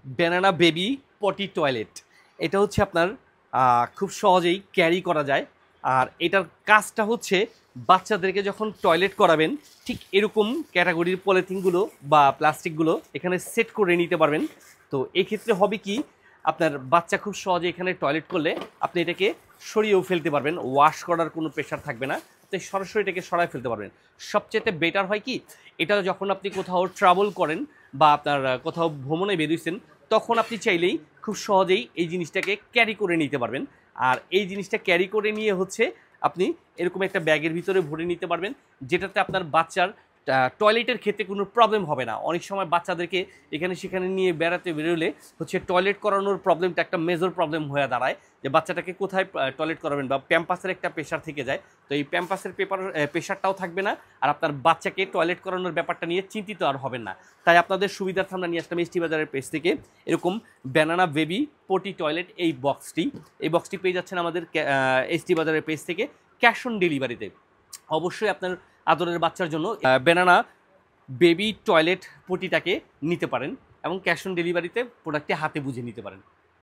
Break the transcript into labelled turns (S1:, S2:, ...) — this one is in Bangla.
S1: ব্যানানা বেবি পটি টয়লেট। এটা হচ্ছে আপনার খুব সহজেই ক্যারি করা যায়। আর এটার কাজটা হচ্ছে বাচ্চাদেরকে যখন টয়লেট করাবেন ঠিক এরকম ক্যাটাগরির পলিথিনগুলো বা প্লাস্টিকগুলো এখানে সেট করে নিতে পারবেন। তো এক্ষেত্রে হবে কি, আপনার বাচ্চা খুব সহজে এখানে টয়লেট করলে আপনি এটাকে সরিয়েও ফেলতে পারবেন, ওয়াশ করার কোনো প্রেশার থাকবে না, আপনি সরাসরি এটাকে সরাই ফেলতে পারবেন। সবচেয়ে বেটার হয় কি, এটা যখন আপনি কোথাও ট্রাভেল করেন বা আপনার কোথাও ভ্রমণে বেরিয়েছেন, তখন আপনি চাইলেই খুব সহজেই এই জিনিসটাকে ক্যারি করে নিতে পারবেন। আর এই জিনিসটা ক্যারি করে নিয়ে হচ্ছে আপনি এরকম একটা ব্যাগের ভিতরে ভরে নিতে পারবেন, যেটাতে আপনার বাচ্চার টয়লেটের ক্ষেত্রে কোনো প্রবলেম হবে না। অনেক সময় বাচ্চাদেরকে এখানে সেখানে নিয়ে বেড়াতে বেরোলে হচ্ছে টয়লেট করানোর প্রবলেমটা একটা মেজর প্রবলেম হয়ে দাঁড়ায়, যে বাচ্চাটাকে কোথায় টয়লেট করাবেন, বা প্যাম্পাসের একটা প্রেশার থেকে যায়। তো এই প্যাম্পাসের প্রেশারটাও থাকবে না, আর আপনার বাচ্চাকে টয়লেট করানোর ব্যাপারটা নিয়ে চিন্তিত আর হবেন না। তাই আপনাদের সুবিধার্থে আমরা নিয়ে আসলাম এসটি বাজারের পেজ থেকে এরকম ব্যানানা বেবি পটি টয়লেট এই বক্সটি পেয়ে যাচ্ছেন আমাদের এসটি বাজারের পেজ থেকে ক্যাশ অন ডেলিভারিতে। অবশ্যই আপনার আদরের বাচ্চার জন্য ব্যানানা বেবি টয়লেট পটিটাকে নিতে পারেন এবং ক্যাশ অন ডেলিভারিতে প্রোডাক্টটি হাতে বুঝে নিতে পারেন।